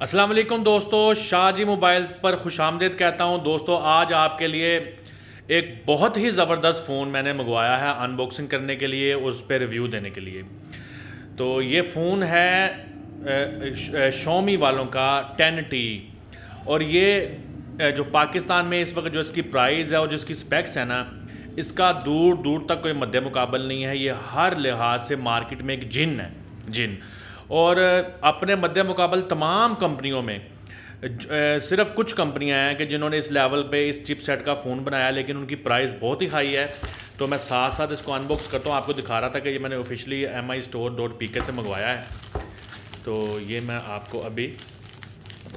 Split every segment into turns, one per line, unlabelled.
अस्सलाम वालेकुम दोस्तों, शाहजी मोबाइल्स पर खुशामदीद कहता हूं। दोस्तों आज आपके लिए एक बहुत ही ज़बरदस्त फ़ोन मैंने मंगवाया है अनबॉक्सिंग करने के लिए और उस पर रिव्यू देने के लिए। तो ये फ़ोन है शॉमी वालों का 10T। और ये जो पाकिस्तान में इस वक्त जो इसकी प्राइस है और जिसकी स्पेक्स है ना, इसका दूर दूर तक कोई मद्दे मुकाबल नहीं है। ये हर लिहाज से मार्केट में एक जिन है, जिन। और अपने मद्दे मुकाबल तमाम कंपनियों में सिर्फ कुछ कंपनियां हैं कि जिन्होंने इस लेवल पे इस चिपसेट का फ़ोन बनाया, लेकिन उनकी प्राइस बहुत ही हाई है। तो मैं साथ साथ इसको अनबॉक्स करता हूँ। आपको दिखा रहा था कि ये मैंने ऑफिशियली MIstore.pk से मंगवाया है। तो ये मैं आपको अभी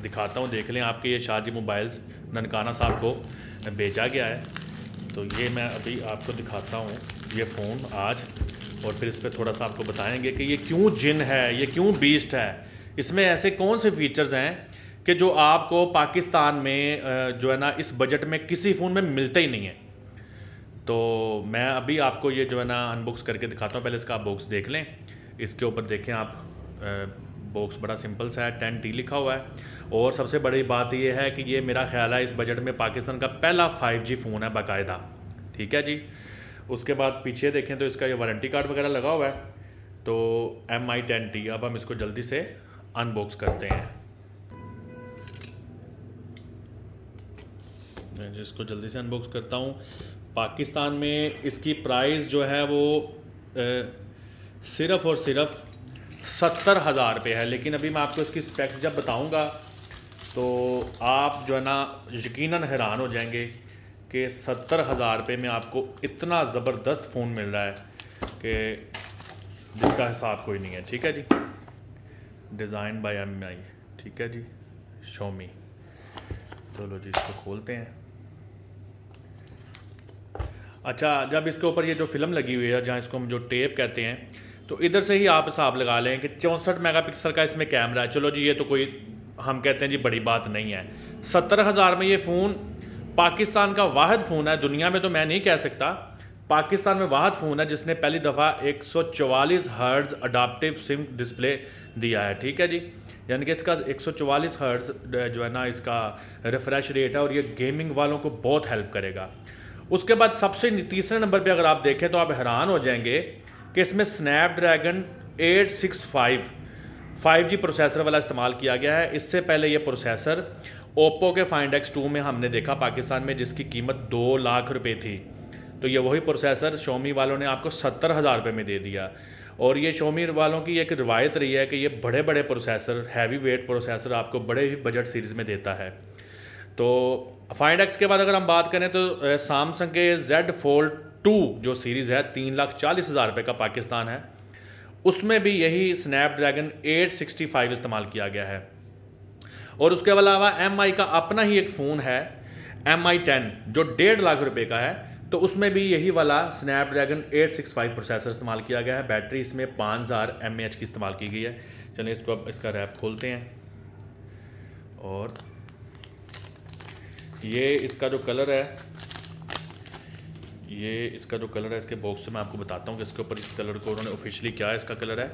दिखाता हूँ, देख लें। आपके ये शाहजी मोबाइल्स ननकाना साहब को भेजा गया है। तो ये मैं अभी आपको दिखाता हूँ ये फ़ोन आज, और फिर इस पर थोड़ा सा आपको बताएंगे कि ये क्यों जिन है, ये क्यों बीस्ट है। इसमें ऐसे कौन से फीचर्स हैं कि जो आपको पाकिस्तान में जो है ना इस बजट में किसी फ़ोन में मिलते ही नहीं है। तो मैं अभी आपको ये जो है ना अनबॉक्स करके दिखाता हूँ। पहले इसका आप बॉक्स देख लें। इसके ऊपर देखें आप, बॉक्स बड़ा सिंपल सा है, 10T लिखा हुआ है। और सबसे बड़ी बात ये है कि ये मेरा ख्याल है इस बजट में पाकिस्तान का पहला 5G फ़ोन है बाकायदा। ठीक है जी। उसके बाद पीछे देखें तो इसका ये वारंटी कार्ड वगैरह लगा हुआ है। तो MI10T, अब हम इसको जल्दी से अनबॉक्स करते हैं। मैं जिसको जल्दी से अनबॉक्स करता हूँ। पाकिस्तान में इसकी प्राइस जो है वो सिर्फ़ और सिर्फ 70,000 रुपये है। लेकिन अभी मैं आपको इसकी स्पेक्स जब बताऊँगा तो आप जो है ना यकीनन हैरान हो जाएंगे कि 70,000 रुपये में आपको इतना ज़बरदस्त फ़ोन मिल रहा है कि जिसका हिसाब कोई नहीं है। ठीक है जी। डिज़ाइन बाय MI, ठीक है जी, शॉमी। चलो जी, इसको खोलते हैं। अच्छा, जब इसके ऊपर ये जो फिल्म लगी हुई है, जहाँ इसको हम जो टेप कहते हैं, तो इधर से ही आप हिसाब लगा लें कि 64 मेगापिक्सल का इसमें कैमरा है। चलो जी, ये तो कोई हम कहते हैं जी बड़ी बात नहीं है। 70,000 में ये फ़ोन पाकिस्तान का वाहिद फ़ोन है, दुनिया में तो मैं नहीं कह सकता, पाकिस्तान में वाहिद फ़ोन है जिसने पहली दफ़ा 144 हर्ट्ज़ अडाप्टिव सिम डिस्प्ले दिया है। ठीक है जी। यानी कि इसका 144 हर्ट्ज़ जो है ना इसका रिफ़्रेश रेट है, और ये गेमिंग वालों को बहुत हेल्प करेगा। उसके बाद सबसे तीसरे नंबर पे अगर आप देखें तो आप हैरान हो जाएंगे कि इसमें स्नैपड्रैगन 865 5G प्रोसेसर वाला इस्तेमाल किया गया है। इससे पहले ये प्रोसेसर ओप्पो के Find X2 में हमने देखा पाकिस्तान में, जिसकी कीमत 2 लाख रुपए थी। तो ये वही प्रोसेसर शॉमी वालों ने आपको 70,000 रुपये में दे दिया। और ये शॉमी वालों की एक रिवायत रही है कि ये बड़े बड़े प्रोसेसर, हैवी वेट प्रोसेसर आपको बड़े ही बजट सीरीज़ में देता है। तो Find X के बाद अगर हम बात करें तो सैमसंग के Z Fold 2 जो सीरीज़ है, 3,40,000 रुपये का पाकिस्तान है, उसमें भी यही स्नैपड्रैगन 865 इस्तेमाल किया गया है। और उसके अलावा MI का अपना ही एक फ़ोन है MI10 जो 1.5 लाख रुपए का है, तो उसमें भी यही वाला स्नैपड्रैगन 865 प्रोसेसर इस्तेमाल किया गया है। बैटरी इसमें 5000 mAh की इस्तेमाल की गई है। चलिए इसको अब इसका रैप खोलते हैं। और ये इसका जो कलर है, इसके बॉक्स से मैं आपको बताता हूँ कि इसके ऊपर इस कलर को उन्होंने ऑफिशियली क्या है। इसका कलर है,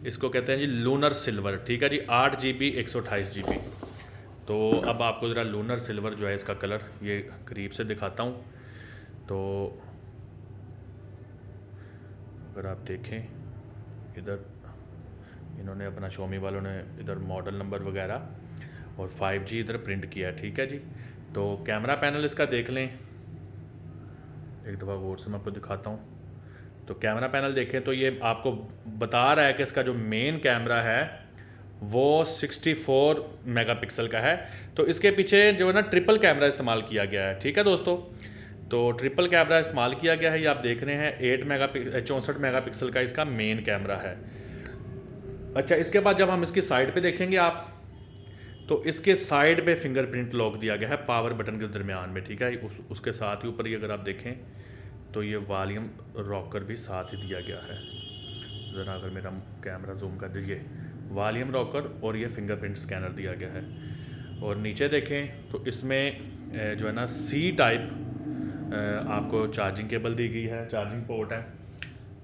इसको कहते हैं जी लूनर सिल्वर। ठीक है जी, 8GB 128GB। तो अब आपको ज़रा लूनर सिल्वर जो है इसका कलर ये करीब से दिखाता हूँ। तो अगर आप देखें इधर, इन्होंने अपना शॉमी वालों ने इधर मॉडल नंबर वगैरह और 5G इधर प्रिंट किया है। ठीक है जी। तो कैमरा पैनल इसका देख लें एक दफ़ा गौर से, मैं आपको दिखाता हूँ। तो कैमरा पैनल देखें तो ये आपको बता रहा है कि इसका जो मेन कैमरा है वो 64 मेगापिक्सल का है। तो इसके पीछे जो है ना ट्रिपल कैमरा इस्तेमाल किया गया है। ठीक है दोस्तों, तो ट्रिपल कैमरा इस्तेमाल किया गया है। ये आप देख रहे हैं 64 मेगापिक्सल का इसका मेन कैमरा है। अच्छा, इसके बाद जब हम इसकी साइड पे देखेंगे आप, तो इसके साइड पे फिंगरप्रिंट लॉक दिया गया है पावर बटन के दरमियान में। ठीक है, उसके साथ ही ऊपर ही अगर आप देखें तो ये वॉल्यूम रॉकर भी साथ ही दिया गया है। ज़रा अगर मेरा कैमरा जूम कर दीजिए, वॉल्यूम रॉकर और ये फिंगरप्रिंट स्कैनर दिया गया है। और नीचे देखें तो इसमें जो है ना C टाइप आपको चार्जिंग केबल दी गई है, चार्जिंग पोर्ट है।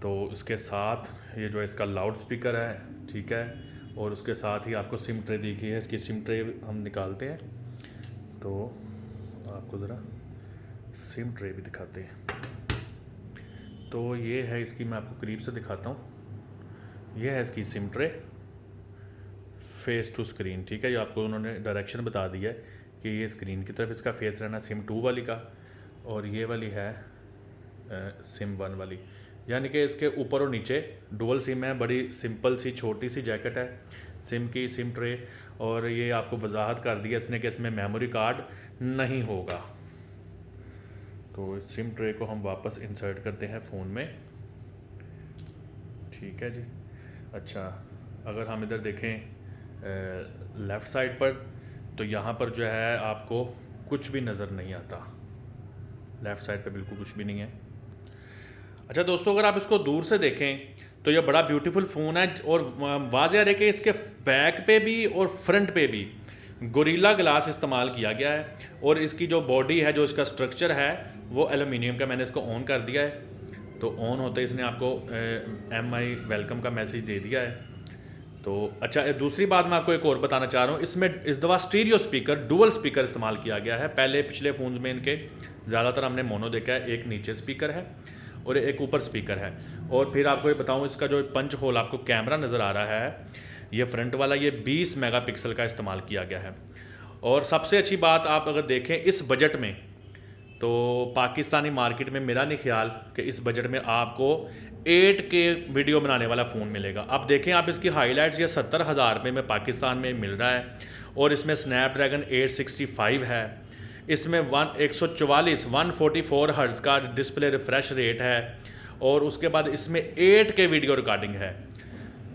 तो इसके साथ ये जो है इसका लाउड स्पीकर है। ठीक है, और उसके साथ ही आपको सिम ट्रे दी गई है। इसकी सिम ट्रे हम निकालते हैं तो आपको ज़रा सिम ट्रे भी दिखाते हैं। तो ये है इसकी, मैं आपको करीब से दिखाता हूँ। ये है इसकी SIM tray face to screen, ठीक है। ये आपको उन्होंने डायरेक्शन बता दिया है कि ये स्क्रीन की तरफ इसका फेस रहना सिम 2 वाली का, और ये वाली है सिम 1 वाली, यानी कि इसके ऊपर और नीचे डुअल सिम है। बड़ी सिंपल सी छोटी सी जैकेट है सिम की, सिम ट्रे। और ये आपको वजाहत कर दिया इसने कि इसमें मेमोरी कार्ड नहीं होगा। तो इस सिम ट्रे को हम वापस इंसर्ट करते हैं फ़ोन में, ठीक है जी। अच्छा, अगर हम इधर देखें लेफ़्ट साइड पर, तो यहाँ पर जो है आपको कुछ भी नज़र नहीं आता। लेफ़्ट साइड पे बिल्कुल कुछ भी नहीं है। अच्छा दोस्तों, अगर आप इसको दूर से देखें तो यह बड़ा ब्यूटीफुल फ़ोन है, और वाज़ेह है कि इसके बैक पे भी और फ्रंट पे भी गोरिल्ला ग्लास इस्तेमाल किया गया है। और इसकी जो बॉडी है, जो इसका स्ट्रक्चर है, वो एलुमिनियम का। मैंने इसको ऑन कर दिया है, तो ऑन होते इसने आपको MI वेलकम का मैसेज दे दिया है। तो अच्छा, दूसरी बात मैं आपको एक और बताना चाह रहा हूँ, इसमें इस दफ़ा स्टीरियो स्पीकर, डुअल स्पीकर इस्तेमाल किया गया है। पहले पिछले फ़ोन में इनके ज़्यादातर हमने मोनो देखा है, एक नीचे स्पीकर है और एक ऊपर स्पीकर है। और फिर आपको ये बताऊँ, इसका जो पंच होल आपको कैमरा नज़र आ रहा है, ये फ्रंट वाला, ये 20 मेगापिक्सल का इस्तेमाल किया गया है। और सबसे अच्छी बात आप अगर देखें इस बजट में, तो पाकिस्तानी मार्केट में मेरा नहीं ख्याल कि इस बजट में आपको 8K वीडियो बनाने वाला फ़ोन मिलेगा। अब देखें आप इसकी हाइलाइट्स, ये 70,000 रुपये में पाकिस्तान में मिल रहा है। और इसमें स्नैपड्रैगन 865 है, इसमें 144 हर्ट्ज़ का डिस्प्ले रिफ्रेश रेट है, और उसके बाद इसमें 8K वीडियो रिकॉर्डिंग है।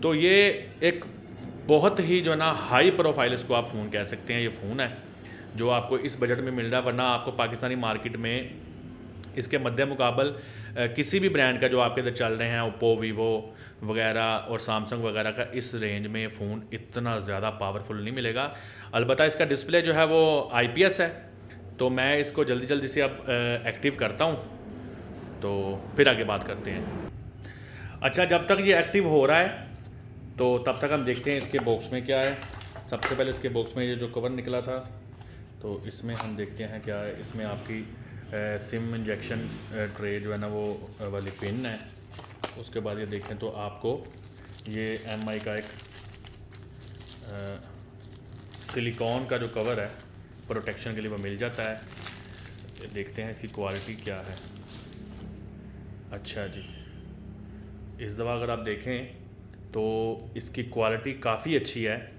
तो ये एक बहुत ही जो है ना हाई प्रोफाइल, इसको आप फ़ोन कह सकते हैं, ये फ़ोन है जो आपको इस बजट में मिल रहा है। वरना आपको पाकिस्तानी मार्केट में इसके मद्दे मुकाबल किसी भी ब्रांड का जो आपके इधर चल रहे हैं, ओप्पो, वीवो वगैरह और सैमसंग वगैरह का, इस रेंज में फ़ोन इतना ज़्यादा पावरफुल नहीं मिलेगा। अलबत्ता इसका डिस्प्ले जो है वो IPS है, तो मैं इसको जल्दी जल्दी से अब एक्टिव करता हूँ, तो फिर आगे बात करते हैं। अच्छा, जब तक ये एक्टिव हो रहा है तो तब तक हम देखते हैं इसके बॉक्स में क्या है। सबसे पहले इसके बॉक्स में ये जो कवर निकला था, तो इसमें हम देखते हैं क्या है। इसमें आपकी सिम इंजेक्शन ट्रे जो है ना वो वाली पिन है। उसके बाद ये देखें तो आपको ये MI का एक सिलिकॉन का जो कवर है प्रोटेक्शन के लिए, वो मिल जाता है। देखते हैं इसकी क्वालिटी क्या है। अच्छा जी, इस दफ़ा अगर आप देखें तो इसकी क्वालिटी काफ़ी अच्छी है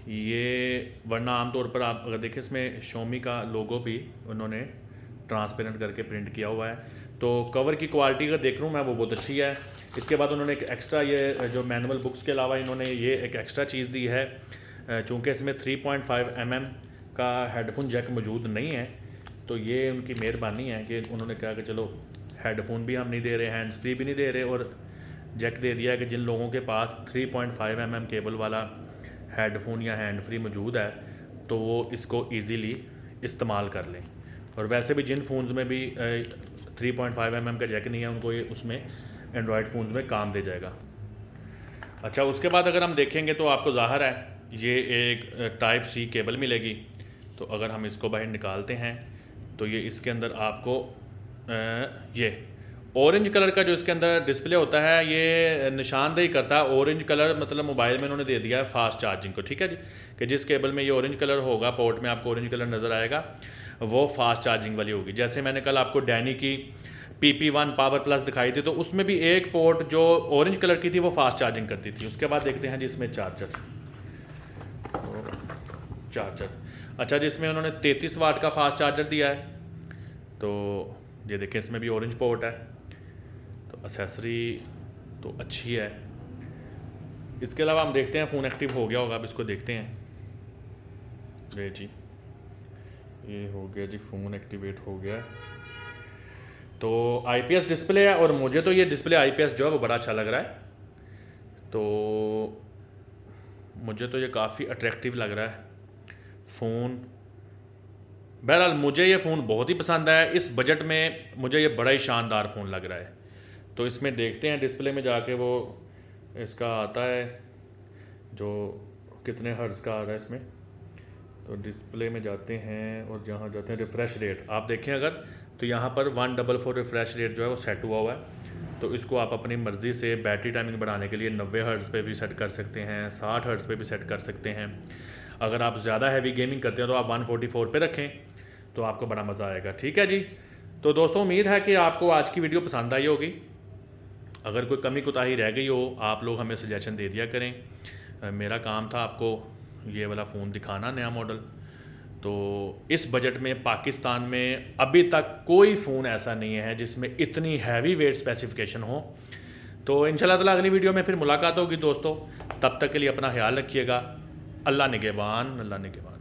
ये। वरना आमतौर पर आप अगर देखें, इसमें Xiaomi का लोगो भी उन्होंने ट्रांसपेरेंट करके प्रिंट किया हुआ है। तो कवर की क्वालिटी अगर देख रहा हूँ मैं, वो बहुत अच्छी है। इसके बाद उन्होंने एक एक्स्ट्रा, ये जो मैनुअल बुक्स के अलावा इन्होंने ये एक एक्स्ट्रा चीज़ दी है। चूँकि इसमें 3.5 mm का हेडफोन जैक मौजूद नहीं है, तो ये उनकी मेहरबानी है कि उन्होंने कहा कि चलो हेडफोन भी हम नहीं दे रहे, हैंड्स फ्री भी नहीं दे रहे, और जैक दे दिया है कि जिन लोगों के पास 3.5 mm केबल वाला हेडफोन या हैंड फ्री मौजूद है तो वो इसको इजीली इस्तेमाल कर लें। और वैसे भी जिन फ़ोन्स में भी 3.5 mm का जैक नहीं है, उनको ये उसमें एंड्रॉयड फ़ोन्स में काम दे जाएगा। अच्छा, उसके बाद अगर हम देखेंगे तो आपको ज़ाहिर है ये एक Type-C केबल मिलेगी। तो अगर हम इसको बाहर निकालते हैं तो ये इसके अंदर आपको ये ऑरेंज कलर का जो इसके अंदर डिस्प्ले होता है, ये निशानदेही करता है। ऑरेंज कलर मतलब मोबाइल में उन्होंने दे दिया है फास्ट चार्जिंग को, ठीक है जी। कि जिस केबल में ये ऑरेंज कलर होगा, पोर्ट में आपको ऑरेंज कलर नज़र आएगा, वो फास्ट चार्जिंग वाली होगी। जैसे मैंने कल आपको डैनी की PP1 पावर प्लस दिखाई थी, तो उसमें भी एक पोर्ट जो ऑरेंज कलर की थी वो फास्ट चार्जिंग करती थी। उसके बाद देखते हैं जी इसमें चार्जर। अच्छा जी, इसमें उन्होंने 33 वाट का फास्ट चार्जर दिया है। तो ये देखें, इसमें भी ऑरेंज पोर्ट है। तो एसेसरी तो अच्छी है। इसके अलावा हम देखते हैं फ़ोन एक्टिव हो गया होगा, अब इसको देखते हैं। ये जी, ये हो गया जी, फ़ोन एक्टिवेट हो गया। तो IPS डिस्प्ले है, और मुझे तो ये डिस्प्ले IPS जो है वो बड़ा अच्छा लग रहा है। तो मुझे तो ये काफ़ी अट्रैक्टिव लग रहा है फ़ोन। बहरहाल मुझे ये फ़ोन बहुत ही पसंद आया। इस बजट में मुझे ये बड़ा ही शानदार फ़ोन लग रहा है। तो इसमें देखते हैं डिस्प्ले में जाके, वो इसका आता है जो कितने हर्ट्ज़ का आ रहा है इसमें। तो डिस्प्ले में जाते हैं और जहाँ जाते हैं रिफ़्रेश रेट, आप देखें अगर तो यहाँ पर 144 रिफ़्रेश रेट जो है वो सेट हुआ है। तो इसको आप अपनी मर्ज़ी से बैटरी टाइमिंग बढ़ाने के लिए 90 हर्ट्ज़ पे भी सेट कर सकते हैं, 60 हर्ट्ज़ पे भी सेट कर सकते हैं। अगर आप ज़्यादा हैवी गेमिंग करते हैं तो आप 144 पे रखें, तो आपको बड़ा मज़ा आएगा। ठीक है जी। तो दोस्तों उम्मीद है कि आपको आज की वीडियो पसंद आई होगी। अगर कोई कमी कोताही रह गई हो, आप लोग हमें सजेशन दे दिया करें। मेरा काम था आपको ये वाला फ़ोन दिखाना, नया मॉडल। तो इस बजट में पाकिस्तान में अभी तक कोई फ़ोन ऐसा नहीं है जिसमें इतनी हैवी वेट स्पेसिफिकेशन हो। तो इंशाल्लाह ताला अगली वीडियो में फिर मुलाकात होगी दोस्तों। तब तक के लिए अपना ख्याल रखिएगा। अल्लाह निगहबान, अल्लाह निगहबान।